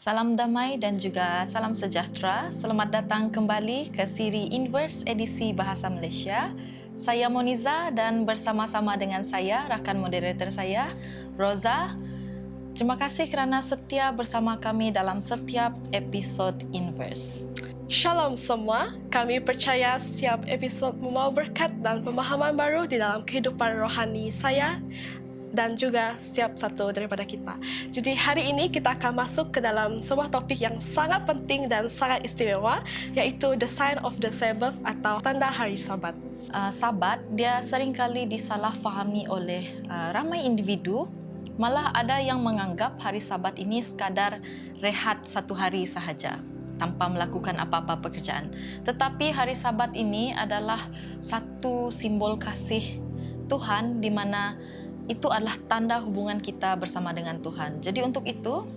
Salam damai dan juga salam sejahtera. Selamat datang kembali ke siri Inverse edisi Bahasa Malaysia. Saya Moniza dan bersama-sama dengan saya, rakan moderator saya, Roza. Terima kasih kerana setia bersama kami dalam setiap episod Inverse. Shalom semua, kami percaya setiap episod membawa berkat dan pemahaman baru di dalam kehidupan rohani saya dan juga setiap satu daripada kita. Jadi hari ini kita akan masuk ke dalam sebuah topik yang sangat penting dan sangat istimewa, iaitu The Sign of the Sabbath atau tanda hari Sabat. Sabat, dia seringkali disalahfahami oleh ramai individu. Malah ada yang menganggap hari Sabat ini sekadar rehat satu hari sahaja tanpa melakukan apa-apa pekerjaan. Tetapi hari Sabat ini adalah satu simbol kasih Tuhan di mana itu adalah tanda hubungan kita bersama dengan Tuhan. Jadi untuk itu,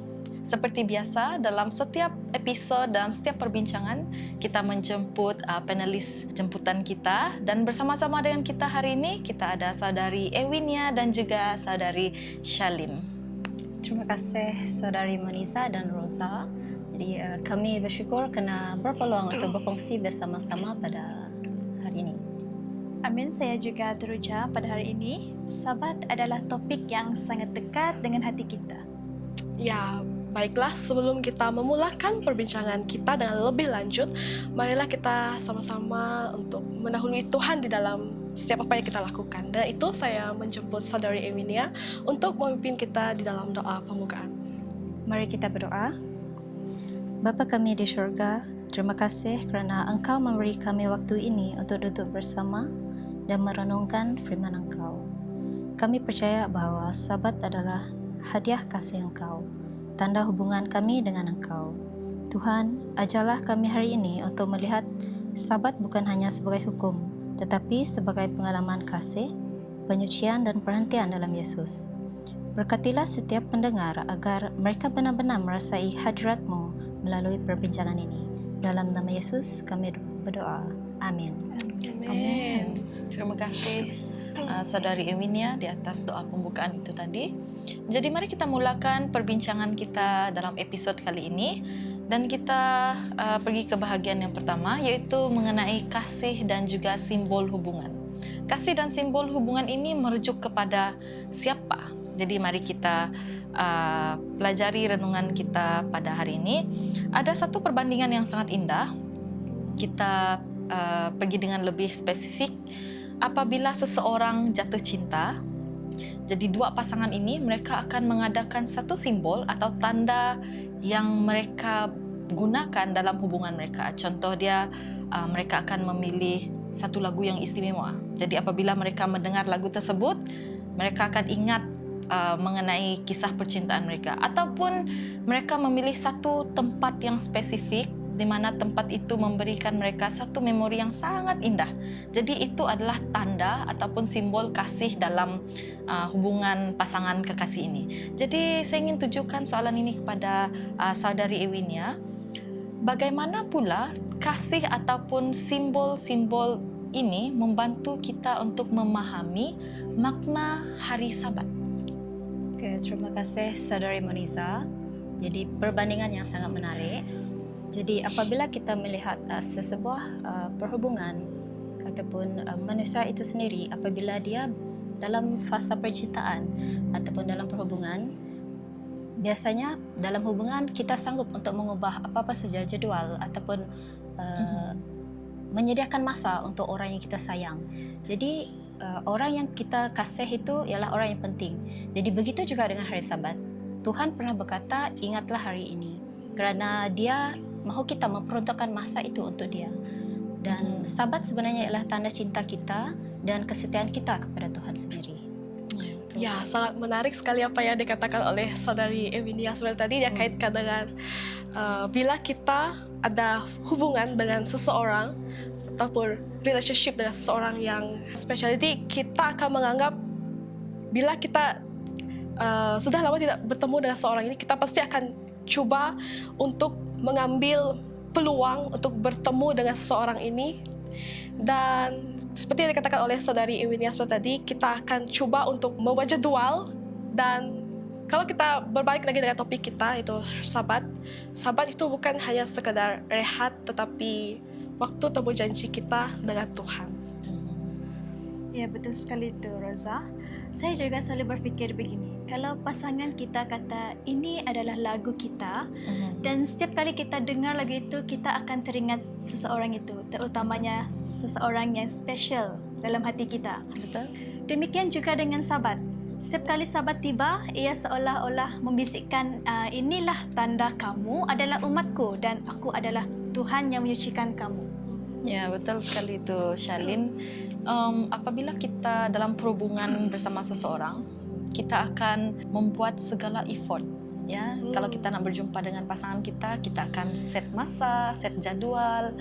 seperti biasa dalam setiap episod, dalam setiap perbincangan, kita menjemput panelis jemputan kita. Dan bersama-sama dengan kita hari ini, kita ada saudari Ewinia dan juga saudari Shalim. Terima kasih saudari Moniza dan Roza. Jadi kami bersyukur kena berpeluang untuk berkongsi bersama-sama pada hari ini. Amin, saya juga teruja pada hari ini. Sabat adalah topik yang sangat dekat dengan hati kita. Ya, baiklah, sebelum kita memulakan perbincangan kita dengan lebih lanjut, marilah kita sama-sama untuk mendahului Tuhan di dalam setiap apa yang kita lakukan. Dan itu saya menjemput saudari Ewinia untuk memimpin kita di dalam doa pembukaan. Mari kita berdoa. Bapa kami di syurga, terima kasih kerana Engkau memberi kami waktu ini untuk duduk bersama dan merenungkan firman Engkau. Kami percaya bahawa Sabat adalah hadiah kasih Engkau, tanda hubungan kami dengan Engkau. Tuhan, ajarlah kami hari ini untuk melihat Sabat bukan hanya sebagai hukum, tetapi sebagai pengalaman kasih, penyucian dan perhentian dalam Yesus. Berkatilah setiap pendengar agar mereka benar-benar merasai hadirat-Mu melalui perbincangan ini. Dalam nama Yesus kami berdoa. Amin. Amin. Terima kasih saudari Ewinia di atas doa pembukaan itu tadi. Jadi mari kita mulakan perbincangan kita dalam episod kali ini. Dan kita pergi ke bahagian yang pertama, iaitu mengenai kasih dan juga simbol hubungan. Kasih dan simbol hubungan ini merujuk kepada siapa? Jadi mari kita pelajari renungan kita pada hari ini. Ada satu perbandingan yang sangat indah. Kita pergi dengan lebih spesifik. Apabila seseorang jatuh cinta, jadi dua pasangan ini mereka akan mengadakan satu simbol atau tanda yang mereka gunakan dalam hubungan mereka. Contoh dia, mereka akan memilih satu lagu yang istimewa. Jadi apabila mereka mendengar lagu tersebut, mereka akan ingat mengenai kisah percintaan mereka. Ataupun mereka memilih satu tempat yang spesifik di mana tempat itu memberikan mereka satu memori yang sangat indah. Jadi itu adalah tanda ataupun simbol kasih dalam hubungan pasangan kekasih ini. Jadi saya ingin tujukan soalan ini kepada saudari Ewinia. Bagaimana pula kasih ataupun simbol-simbol ini membantu kita untuk memahami makna hari Sabat? Okay, terima kasih saudari Moniza. Jadi perbandingan yang sangat menarik. Jadi apabila kita melihat sesebuah perhubungan ataupun manusia itu sendiri, apabila dia dalam fasa percintaan ataupun dalam perhubungan, biasanya dalam hubungan kita sanggup untuk mengubah apa-apa saja jadual ataupun menyediakan masa untuk orang yang kita sayang. Jadi orang yang kita kasih itu ialah orang yang penting. Jadi begitu juga dengan hari Sabat. Tuhan pernah berkata, ingatlah hari ini, kerana Dia mahu kita memperuntukkan masa itu untuk Dia. Dan Sabat sebenarnya ialah tanda cinta kita dan kesetiaan kita kepada Tuhan sendiri. Ya, sangat menarik sekali apa yang dikatakan oleh saudari Ewinia sebenarnya tadi. Dia kaitkan dengan bila kita ada hubungan dengan seseorang ataupun relationship dengan seseorang yang spesial, jadi kita akan menganggap bila kita sudah lama tidak bertemu dengan seorang ini, kita pasti akan cuba untuk mengambil peluang untuk bertemu dengan seseorang ini. Dan seperti yang dikatakan oleh saudari Ewinia seperti tadi, kita akan cuba untuk membuat jadual dan kalau kita berbalik lagi dengan topik kita itu Sabat itu bukan hanya sekadar rehat, tetapi waktu temu janji kita dengan Tuhan. Ya, betul sekali tu Roza. Saya juga selalu berfikir begini, kalau pasangan kita kata ini adalah lagu kita, dan setiap kali kita dengar lagu itu, kita akan teringat seseorang itu, terutamanya seseorang yang special dalam hati kita. Betul? Demikian juga dengan Sabat. Setiap kali Sabat tiba, ia seolah-olah membisikkan, inilah tanda kamu adalah umatku dan aku adalah Tuhan yang menyucikan kamu. Ya, betul sekali itu, Charlene. Apabila kita dalam perhubungan bersama seseorang, kita akan membuat segala effort. Ya, kalau kita nak berjumpa dengan pasangan kita akan set masa, set jadual.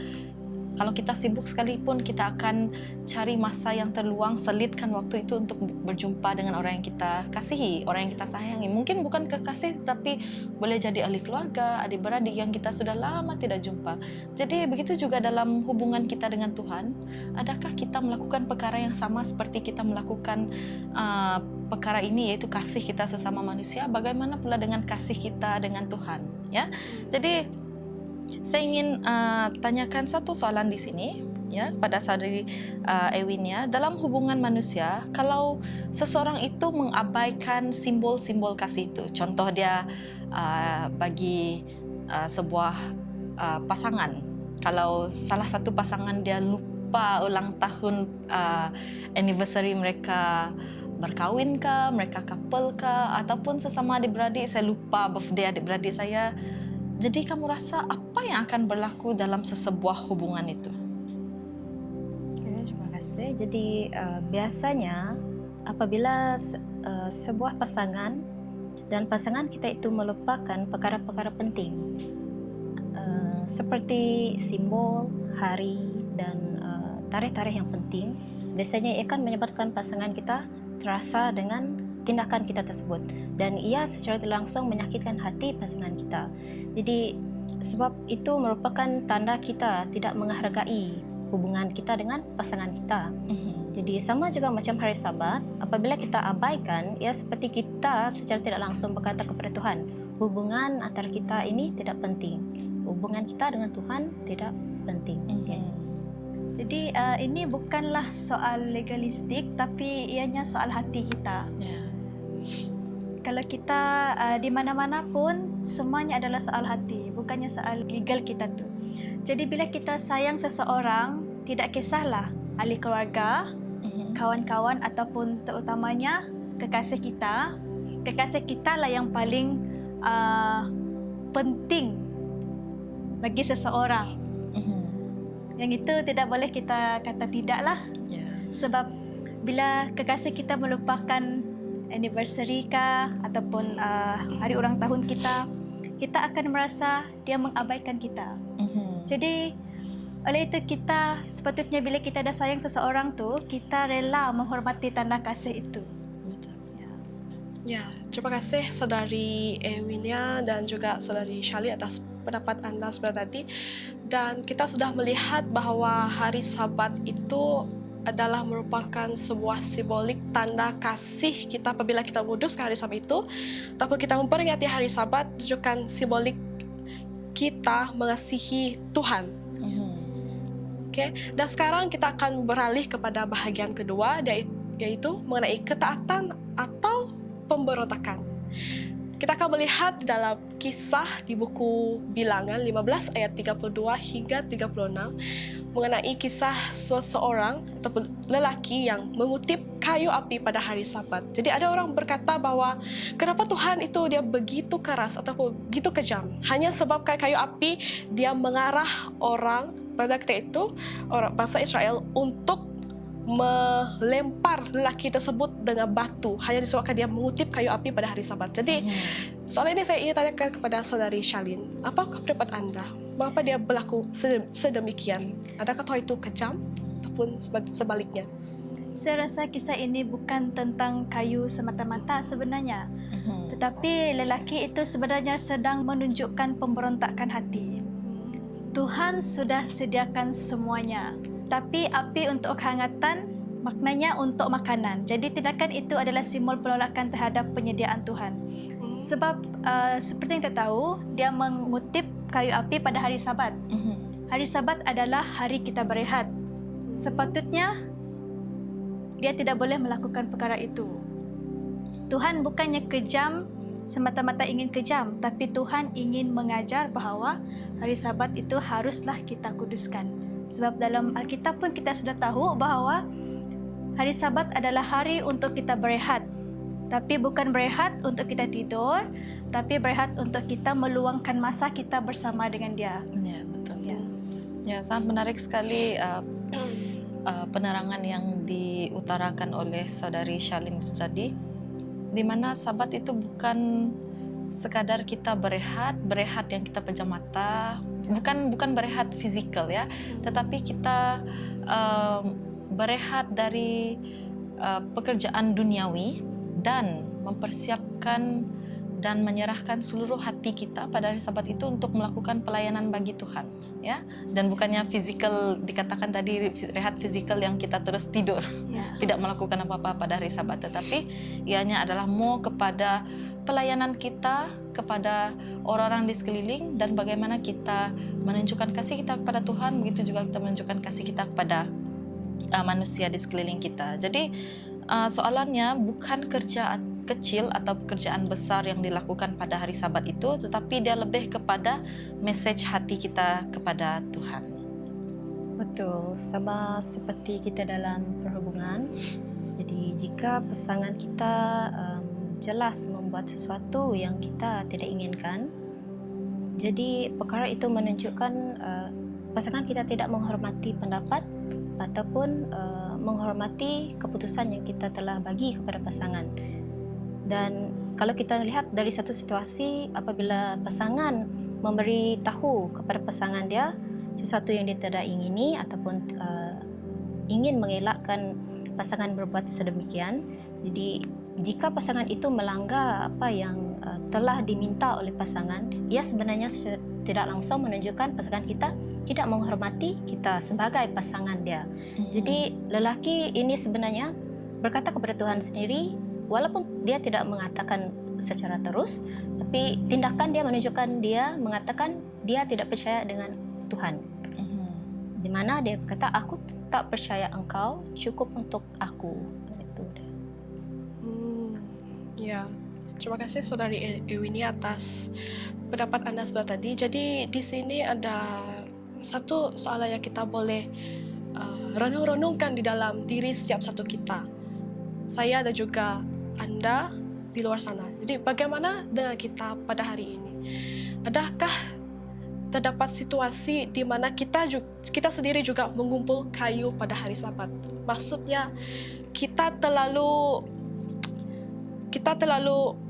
Kalau kita sibuk sekalipun, kita akan cari masa yang terluang, selitkan waktu itu untuk berjumpa dengan orang yang kita kasihi, orang yang kita sayangi. Mungkin bukan kekasih, tapi boleh jadi ahli keluarga, adik-beradik yang kita sudah lama tidak jumpa. Jadi begitu juga dalam hubungan kita dengan Tuhan. Adakah kita melakukan perkara yang sama seperti kita melakukan perkara ini, yaitu kasih kita sesama manusia? Bagaimana pula dengan kasih kita dengan Tuhan? Ya, jadi saya ingin tanyakan satu soalan di sini, ya, pada saudari Ewinia. Dalam hubungan manusia, kalau seseorang itu mengabaikan simbol-simbol kasih itu, contoh dia bagi sebuah pasangan, kalau salah satu pasangan dia lupa ulang tahun anniversary mereka berkahwin kah, mereka couple kah, ataupun sesama adik-beradik, saya lupa birthday adik-beradik saya. Jadi kamu rasa apa yang akan berlaku dalam sesebuah hubungan itu? Okay, terima kasih. Jadi biasanya apabila sebuah pasangan dan pasangan kita itu melupakan perkara-perkara penting seperti simbol, hari dan tarikh-tarikh yang penting, biasanya ia akan menyebabkan pasangan kita terasa dengan tindakan kita tersebut dan ia secara tidak langsung menyakitkan hati pasangan kita. Jadi sebab itu merupakan tanda kita tidak menghargai hubungan kita dengan pasangan kita. Jadi sama juga macam hari Sabat, apabila kita abaikan, ya seperti kita secara tidak langsung berkata kepada Tuhan, hubungan antara kita ini tidak penting. Hubungan kita dengan Tuhan tidak penting. Okay. Jadi ini bukanlah soal legalistik, tapi ianya soal hati kita. Kalau kita di mana-mana pun, semuanya adalah soal hati, bukannya soal legal kita tu. Jadi bila kita sayang seseorang, tidak kisahlah ahli keluarga, kawan-kawan ataupun terutamanya kekasih kita lah yang paling penting bagi seseorang. Yang itu tidak boleh kita kata tidak lah. Sebab bila kekasih kita melupakan anniversary kah ataupun hari ulang tahun kita akan merasa dia mengabaikan kita. Jadi oleh itu kita sepatutnya bila kita dah sayang seseorang tu, kita rela menghormati tanda kasih itu. Ya, terima kasih saudari Ewinia dan juga saudari Charlene atas pendapat anda sebelah tadi. Dan kita sudah melihat bahawa hari Sabat itu adalah merupakan sebuah simbolik tanda kasih kita apabila kita menguduskan hari Sabat itu. Tapi kita memperingati hari Sabat tunjukkan simbolik kita mengasihi Tuhan. Okay. Dan sekarang kita akan beralih kepada bahagian kedua, yaitu mengenai ketaatan atau pemberontakan. Kita akan melihat dalam kisah di buku Bilangan 15 ayat 32 hingga 36 mengenai kisah seseorang ataupun lelaki yang mengutip kayu api pada hari Sabat. Jadi ada orang berkata bahawa kenapa Tuhan itu dia begitu keras ataupun begitu kejam? Hanya sebab kayu api dia mengarah orang pada ketika itu orang bangsa Israel untuk melempar lelaki tersebut dengan batu hanya disebabkan dia mengutip kayu api pada hari Sabat. Jadi soal ini saya ingin tanyakan kepada saudari Charlene, apakah pendapat anda? Mengapa dia berlaku sedemikian? Adakah Tuhan itu kejam ataupun sebaliknya? Saya rasa kisah ini bukan tentang kayu semata-mata sebenarnya. Tetapi lelaki itu sebenarnya sedang menunjukkan pemberontakan hati. Tuhan sudah sediakan semuanya. Tapi api untuk kehangatan maknanya untuk makanan. Jadi tindakan itu adalah simbol penolakan terhadap penyediaan Tuhan. Sebab seperti yang kita tahu, dia mengutip kayu api pada hari Sabat. Hari Sabat adalah hari kita berehat. Sepatutnya dia tidak boleh melakukan perkara itu. Tuhan bukannya kejam semata-mata ingin kejam, tapi Tuhan ingin mengajar bahawa hari Sabat itu haruslah kita kuduskan. Sebab dalam Alkitab pun kita sudah tahu bahawa hari Sabat adalah hari untuk kita berehat. Tapi bukan berehat untuk kita tidur, tapi berehat untuk kita meluangkan masa kita bersama dengan Dia. Ya, betul. Ya, sangat menarik sekali penerangan yang diutarakan oleh saudari Charlene tadi, di mana Sabat itu bukan sekadar kita berehat yang kita pejam mata, bukan berehat fisikal ya, tetapi kita berehat dari pekerjaan duniawi dan mempersiapkan dan menyerahkan seluruh hati kita pada hari Sabat itu untuk melakukan pelayanan bagi Tuhan, ya. Dan bukannya fisikal, dikatakan tadi rehat fisikal yang kita terus tidur, tidak melakukan apa-apa pada hari Sabat, tetapi ianya adalah mau kepada pelayanan kita kepada orang-orang di sekeliling dan bagaimana kita menunjukkan kasih kita kepada Tuhan, begitu juga kita menunjukkan kasih kita kepada manusia di sekeliling kita. Jadi soalannya bukan kerja kecil atau pekerjaan besar yang dilakukan pada hari Sabat itu, tetapi dia lebih kepada message hati kita kepada Tuhan. Betul, sama seperti kita dalam perhubungan. Jadi jika pasangan kita jelas membuat sesuatu yang kita tidak inginkan, jadi perkara itu menunjukkan pasangan kita tidak menghormati pendapat ataupun menghormati keputusan yang kita telah bagi kepada pasangan. Dan kalau kita lihat dari satu situasi, apabila pasangan memberi tahu kepada pasangan dia sesuatu yang dia tidak ingini ataupun ingin mengelakkan pasangan berbuat sedemikian, jadi jika pasangan itu melanggar apa yang telah diminta oleh pasangan, ia sebenarnya tidak langsung menunjukkan pasangan kita tidak menghormati kita sebagai pasangan dia. Jadi lelaki ini sebenarnya berkata kepada Tuhan sendiri, walaupun dia tidak mengatakan secara terus, tapi tindakan dia menunjukkan dia mengatakan dia tidak percaya dengan Tuhan. Di mana dia kata, aku tak percaya engkau, cukup untuk aku. Itu dia. Ya, terima kasih saudari Ewini atas pendapat Anda sebelah tadi. Jadi di sini ada satu soalan yang kita boleh renung-renungkan di dalam diri setiap satu kita. Saya dan juga Anda di luar sana. Jadi bagaimana dengan kita pada hari ini? Adakah terdapat situasi di mana kita sendiri juga mengumpul kayu pada hari Sabat? Maksudnya kita terlalu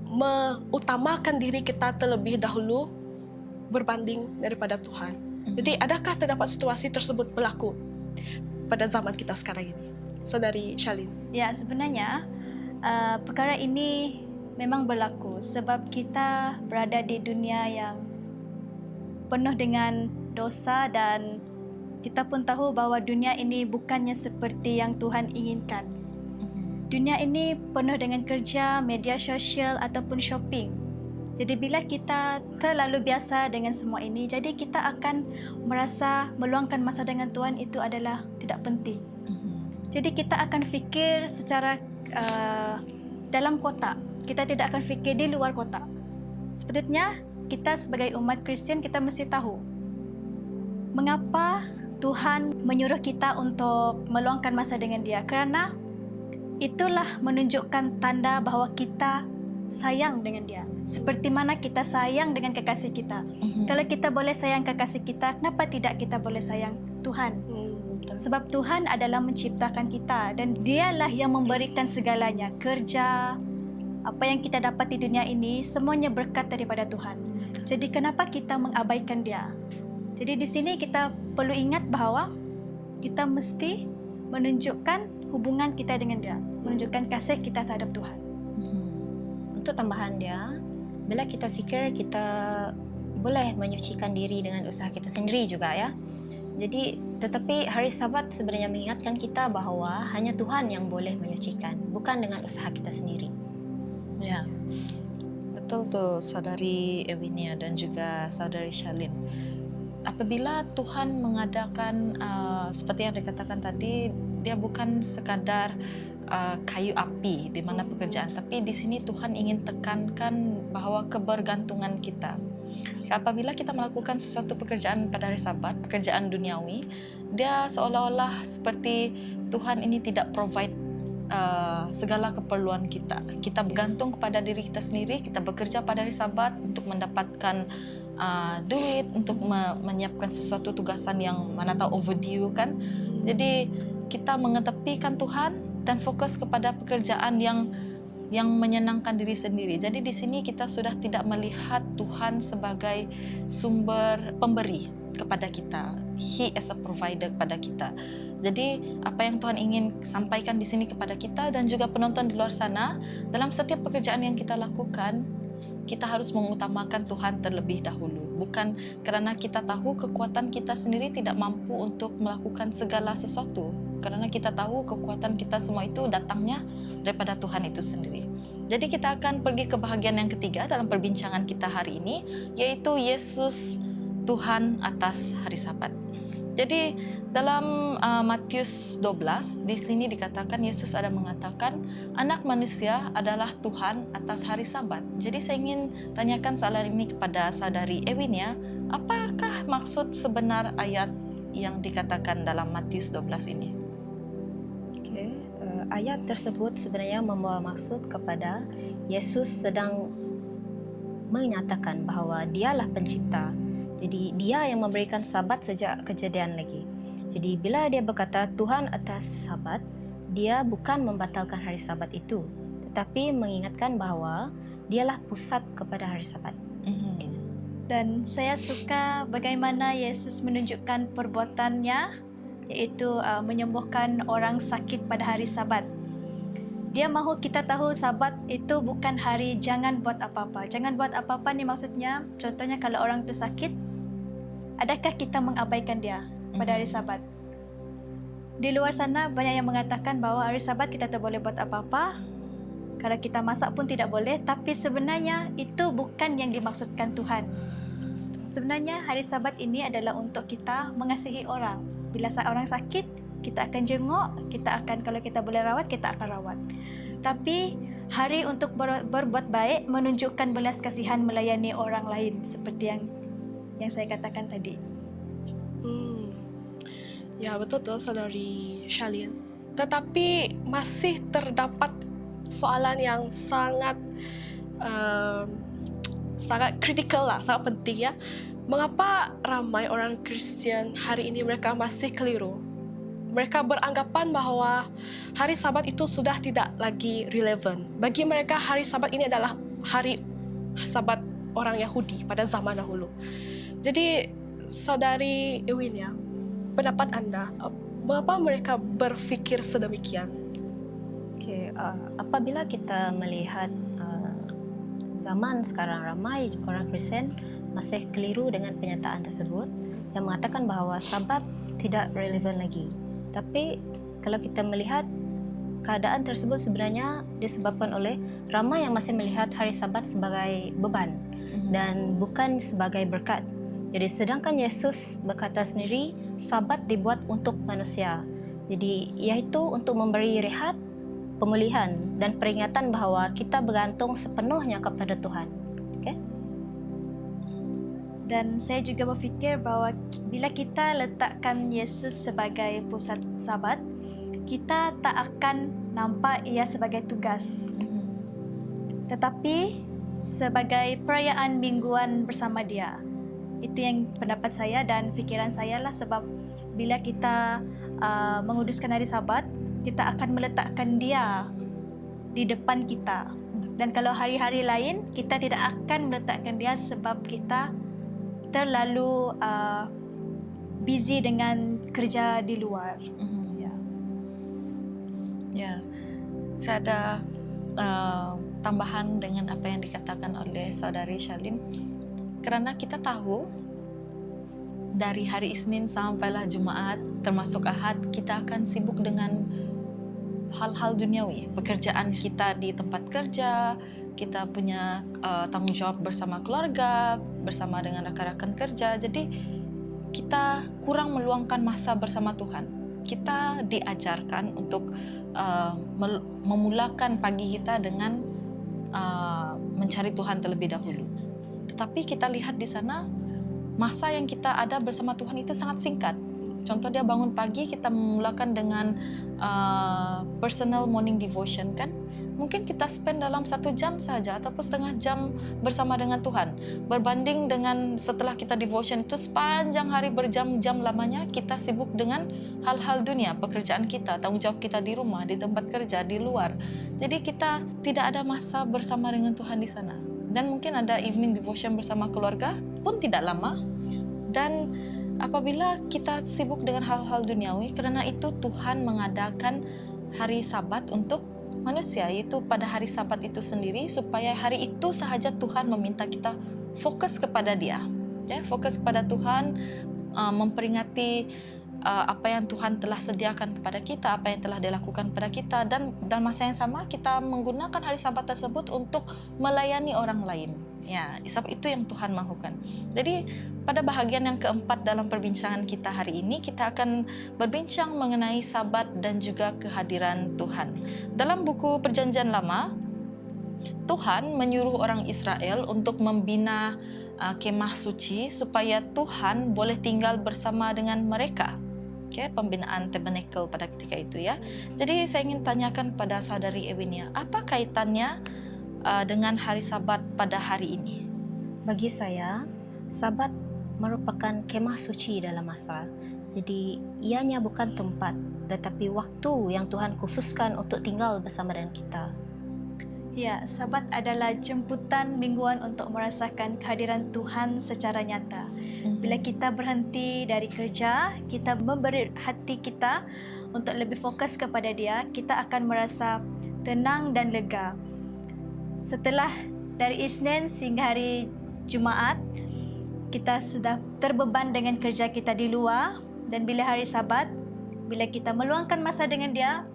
mengutamakan diri kita terlebih dahulu berbanding daripada Tuhan. Jadi adakah terdapat situasi tersebut berlaku pada zaman kita sekarang ini? Saudari Charlene. Ya, sebenarnya perkara ini memang berlaku sebab kita berada di dunia yang penuh dengan dosa dan kita pun tahu bahawa dunia ini bukannya seperti yang Tuhan inginkan. Dunia ini penuh dengan kerja, media sosial ataupun shopping. Jadi bila kita terlalu biasa dengan semua ini, jadi kita akan merasa meluangkan masa dengan Tuhan itu adalah tidak penting. Jadi kita akan fikir secara dalam kotak. Kita tidak akan fikir di luar kotak. Sepatutnya kita sebagai umat Kristian kita mesti tahu mengapa Tuhan menyuruh kita untuk meluangkan masa dengan Dia. Kerana itulah menunjukkan tanda bahawa kita sayang dengan Dia. Seperti mana kita sayang dengan kekasih kita. Kalau kita boleh sayang kekasih kita, kenapa tidak kita boleh sayang Tuhan? Sebab Tuhan adalah menciptakan kita dan Dialah yang memberikan segalanya. Kerja, apa yang kita dapat di dunia ini, semuanya berkat daripada Tuhan. Jadi kenapa kita mengabaikan Dia? Jadi di sini kita perlu ingat bahawa kita mesti menunjukkan hubungan kita dengan Dia, menunjukkan kasih kita terhadap Tuhan. Untuk tambahan dia, bila kita fikir kita boleh menyucikan diri dengan usaha kita sendiri juga ya. Jadi tetapi hari Sabat sebenarnya mengingatkan kita bahawa hanya Tuhan yang boleh menyucikan, bukan dengan usaha kita sendiri. Ya, betul. betul tuh Saudari Ewinia dan juga Saudari Shalin. Apabila Tuhan mengadakan seperti yang dikatakan tadi, dia bukan sekadar kayu api di mana pekerjaan, tapi di sini Tuhan ingin tekankan bahwa kebergantungan kita. Apabila kita melakukan sesuatu pekerjaan pada hari Sabat, pekerjaan duniawi, dia seolah-olah seperti Tuhan ini tidak provide segala keperluan kita. Kita bergantung kepada diri kita sendiri, kita bekerja pada hari Sabat untuk mendapatkan duit, untuk menyiapkan sesuatu tugasan yang mana tahu overdue kan. Jadi kita mengetepikan Tuhan dan fokus kepada pekerjaan yang menyenangkan diri sendiri. Jadi di sini kita sudah tidak melihat Tuhan sebagai sumber pemberi kepada kita. He is a provider kepada kita. Jadi apa yang Tuhan ingin sampaikan di sini kepada kita dan juga penonton di luar sana, dalam setiap pekerjaan yang kita lakukan, kita harus mengutamakan Tuhan terlebih dahulu. Bukan kerana kita tahu kekuatan kita sendiri tidak mampu untuk melakukan segala sesuatu. Karena kita tahu kekuatan kita semua itu datangnya daripada Tuhan itu sendiri. Jadi kita akan pergi ke bahagian yang ketiga dalam perbincangan kita hari ini, yaitu Yesus Tuhan atas hari Sabat. Jadi dalam Matius 12 di sini dikatakan Yesus ada mengatakan anak manusia adalah Tuhan atas hari Sabat. Jadi saya ingin tanyakan soalan ini kepada Saudari Ewinia, apakah maksud sebenar ayat yang dikatakan dalam Matius 12 ini? Ayat tersebut sebenarnya membawa maksud kepada Yesus sedang menyatakan bahawa dialah pencipta. Jadi dia yang memberikan Sabat sejak kejadian lagi. Jadi bila dia berkata Tuhan atas Sabat, dia bukan membatalkan hari Sabat itu, tetapi mengingatkan bahawa dialah pusat kepada hari Sabat. Dan saya suka bagaimana Yesus menunjukkan perbuatannya, iaitu menyembuhkan orang sakit pada hari Sabat. Dia mahu kita tahu Sabat itu bukan hari jangan buat apa-apa. Jangan buat apa-apa ni maksudnya, contohnya kalau orang tu sakit, adakah kita mengabaikan dia pada hari Sabat? Di luar sana banyak yang mengatakan bahawa hari Sabat kita tak boleh buat apa-apa. Kalau kita masak pun tidak boleh, tapi sebenarnya itu bukan yang dimaksudkan Tuhan. Sebenarnya hari Sabat ini adalah untuk kita mengasihi orang. Bila orang sakit, kita akan jenguk, kita akan, kalau kita boleh rawat, kita akan rawat. Tapi hari untuk berbuat baik, menunjukkan belas kasihan, melayani orang lain seperti yang saya katakan tadi. Ya, betul tuh Saudari Shalin. Tetapi masih terdapat soalan yang sangat kritikal lah, sangat penting ya. Mengapa ramai orang Kristian hari ini mereka masih keliru? Mereka beranggapan bahawa hari Sabat itu sudah tidak lagi relevan. Bagi mereka hari Sabat ini adalah hari Sabat orang Yahudi pada zaman dahulu. Jadi Saudari Ewinia, pendapat anda, mengapa mereka berfikir sedemikian? Apabila kita melihat zaman sekarang, ramai orang Kristen masih keliru dengan pernyataan tersebut yang mengatakan bahawa Sabat tidak relevan lagi. Tapi kalau kita melihat keadaan tersebut sebenarnya disebabkan oleh ramai yang masih melihat hari Sabat sebagai beban dan bukan sebagai berkat. Jadi sedangkan Yesus berkata sendiri Sabat dibuat untuk manusia. Jadi iaitu untuk memberi rehat, pemulihan dan peringatan bahawa kita bergantung sepenuhnya kepada Tuhan. Dan saya juga berfikir bahawa bila kita letakkan Yesus sebagai pusat Sabat, kita tak akan nampak ia sebagai tugas. Tetapi sebagai perayaan mingguan bersama dia. Itu yang pendapat saya dan fikiran saya lah, sebab bila kita menguduskan hari Sabat, kita akan meletakkan dia di depan kita. Dan kalau hari-hari lain, kita tidak akan meletakkan dia sebab kita terlalu busy dengan kerja di luar. Ya, saya ada tambahan dengan apa yang dikatakan oleh Saudari Shalin. Kerana kita tahu dari hari Isnin sampailah Jumaat, termasuk Ahad, kita akan sibuk dengan hal-hal duniawi, pekerjaan kita di tempat kerja, kita punya tanggung jawab bersama keluarga, bersama dengan rekan-rekan kerja. Jadi kita kurang meluangkan masa bersama Tuhan. Kita diajarkan untuk memulakan pagi kita dengan mencari Tuhan terlebih dahulu. Tetapi kita lihat di sana masa yang kita ada bersama Tuhan itu sangat singkat. Contoh dia bangun pagi, kita memulakan dengan personal morning devotion kan. Mungkin kita spend dalam 1 jam saja ataupun setengah jam bersama dengan Tuhan. Berbanding dengan setelah kita devotion itu sepanjang hari berjam-jam lamanya kita sibuk dengan hal-hal dunia, pekerjaan kita, tanggung jawab kita di rumah, di tempat kerja, di luar. Jadi kita tidak ada masa bersama dengan Tuhan di sana. Dan mungkin ada evening devotion bersama keluarga pun tidak lama. Dan apabila kita sibuk dengan hal-hal duniawi, karena itu Tuhan mengadakan hari Sabat untuk manusia, yaitu pada hari Sabat itu sendiri, supaya hari itu sahaja Tuhan meminta kita fokus kepada Dia, ya, fokus kepada Tuhan, memperingati apa yang Tuhan telah sediakan kepada kita, apa yang telah dilakukan kepada kita, dan dalam masa yang sama kita menggunakan hari Sabat tersebut untuk melayani orang lain. Ya, sebab itu yang Tuhan mahukan. Jadi pada bahagian yang keempat dalam perbincangan kita hari ini, kita akan berbincang mengenai Sabat dan juga kehadiran Tuhan. Dalam buku Perjanjian Lama, Tuhan menyuruh orang Israel untuk membina kemah suci supaya Tuhan boleh tinggal bersama dengan mereka. Okay, pembinaan tabernakel pada ketika itu ya. Jadi saya ingin tanyakan pada saudari Ewinia, apa kaitannya dengan hari Sabat pada hari ini? Bagi saya, Sabat merupakan kemah suci dalam masa. Jadi, ianya bukan tempat, tetapi waktu yang Tuhan khususkan untuk tinggal bersama dengan kita. Ya, Sabat adalah jemputan mingguan untuk merasakan kehadiran Tuhan secara nyata. Bila kita berhenti dari kerja, kita memberi hati kita untuk lebih fokus kepada Dia, kita akan merasa tenang dan lega. Setelah dari Isnin sehingga hari Jumaat, kita sudah terbeban dengan kerja kita di luar, dan bila hari Sabat, bila kita meluangkan masa dengan Dia,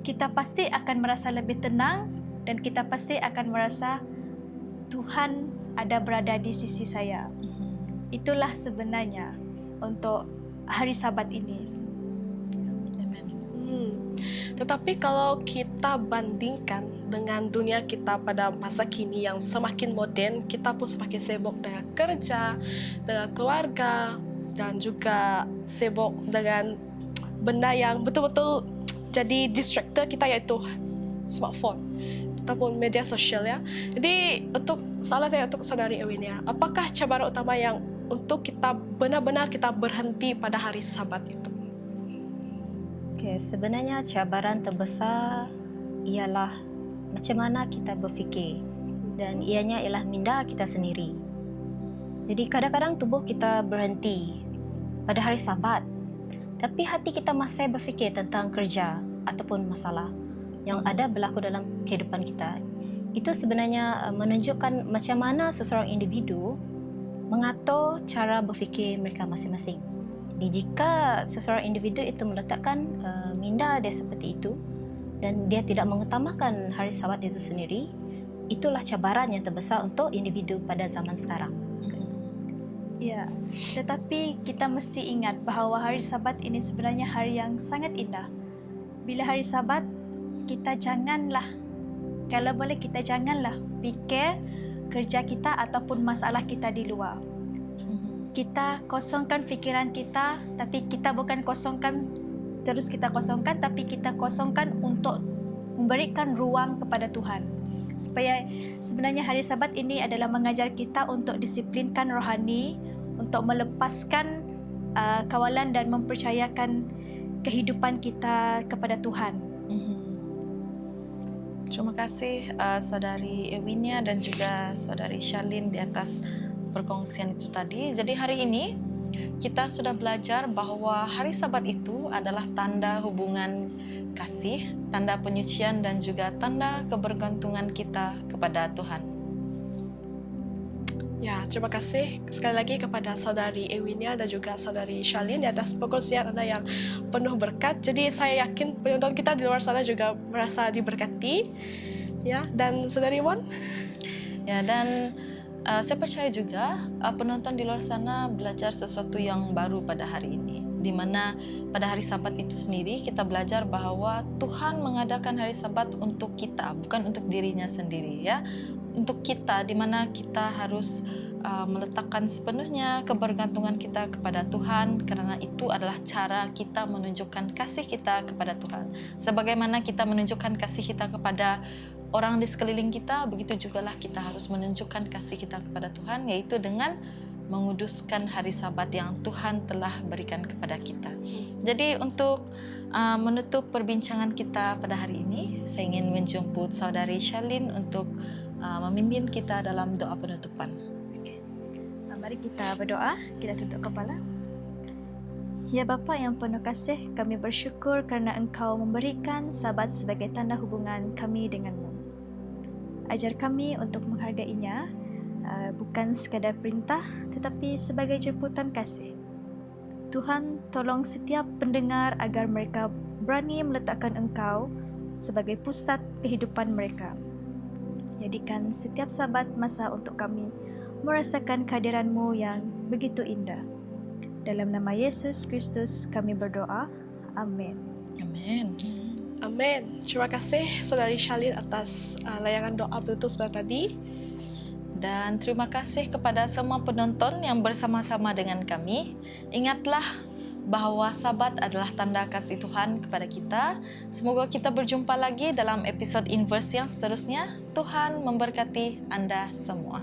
kita pasti akan merasa lebih tenang dan kita pasti akan merasa Tuhan ada berada di sisi saya. Itulah sebenarnya untuk hari Sabat ini. Tetapi kalau kita bandingkan dengan dunia kita pada masa kini yang semakin moden, kita pun semakin sibuk dengan kerja, dengan keluarga, dan juga sibuk dengan benda yang betul-betul jadi distractor kita, yaitu smartphone ataupun media sosial ya. Jadi untuk soalan saya untuk saudari Ewinia, apakah cabaran utama yang untuk kita benar-benar kita berhenti pada hari Sabat itu? Okay, sebenarnya cabaran terbesar ialah macam mana kita berfikir, dan ianya ialah minda kita sendiri. Jadi kadang-kadang tubuh kita berhenti pada hari Sabat, tapi hati kita masih berfikir tentang kerja ataupun masalah yang ada berlaku dalam kehidupan kita. Itu sebenarnya menunjukkan macam mana seseorang individu mengatur cara berfikir mereka masing-masing. Jadi jika seseorang individu itu meletakkan minda dia seperti itu dan dia tidak mengutamakan hari Sabat itu sendiri, itulah cabaran yang terbesar untuk individu pada zaman sekarang. Ya, tetapi kita mesti ingat bahawa hari Sabat ini sebenarnya hari yang sangat indah. Bila hari Sabat, kita janganlah, kalau boleh kita janganlah fikir kerja kita ataupun masalah kita di luar. Kita kosongkan fikiran kita, tapi kita bukan kosongkan terus kita kosongkan, tapi kita kosongkan untuk memberikan ruang kepada Tuhan. Supaya sebenarnya hari Sabat ini adalah mengajar kita untuk disiplinkan rohani, untuk melepaskan kawalan dan mempercayakan kehidupan kita kepada Tuhan. Terima kasih saudari Ewinia dan juga saudari Charlene di atas perkongsian itu tadi. Jadi hari ini kita sudah belajar bahwa hari Sabat itu adalah tanda hubungan kasih, tanda penyucian dan juga tanda kebergantungan kita kepada Tuhan. Ya, terima kasih sekali lagi kepada Saudari Ewinia dan juga Saudari Charlene di atas perkongsian Anda yang penuh berkat. Jadi saya yakin penonton kita di luar sana juga merasa diberkati. Ya, dan Saudari Won? Ya, dan saya percaya juga penonton di luar sana belajar sesuatu yang baru pada hari ini. Di mana pada hari Sabat itu sendiri kita belajar bahwa Tuhan mengadakan hari Sabat untuk kita, bukan untuk dirinya sendiri ya. Untuk kita, di mana kita harus meletakkan sepenuhnya kebergantungan kita kepada Tuhan, karena itu adalah cara kita menunjukkan kasih kita kepada Tuhan. Sebagaimana kita menunjukkan kasih kita kepada orang di sekeliling kita, begitu jugalah kita harus menunjukkan kasih kita kepada Tuhan, yaitu dengan menguduskan hari Sabat yang Tuhan telah berikan kepada kita. Jadi untuk menutup perbincangan kita pada hari ini, saya ingin menjemput Saudari Charlene untuk memimpin kita dalam doa penutupan. Mari kita berdoa, kita tutup kepala. Ya Bapa yang penuh kasih, kami bersyukur kerana Engkau memberikan Sabat sebagai tanda hubungan kami denganmu. Ajar kami untuk menghargainya, bukan sekadar perintah, tetapi sebagai jemputan kasih. Tuhan, tolong setiap pendengar agar mereka berani meletakkan Engkau sebagai pusat kehidupan mereka. Jadikan setiap Sabat masa untuk kami merasakan kehadiran-Mu yang begitu indah. Dalam nama Yesus Kristus kami berdoa. Amin. Amin. Amin. Terima kasih Saudari Charlene atas layangan doa penutup sebentar tadi. Dan terima kasih kepada semua penonton yang bersama-sama dengan kami. Ingatlah bahwa Sabat adalah tanda kasih Tuhan kepada kita. Semoga kita berjumpa lagi dalam episode Inverse yang seterusnya. Tuhan memberkati Anda semua.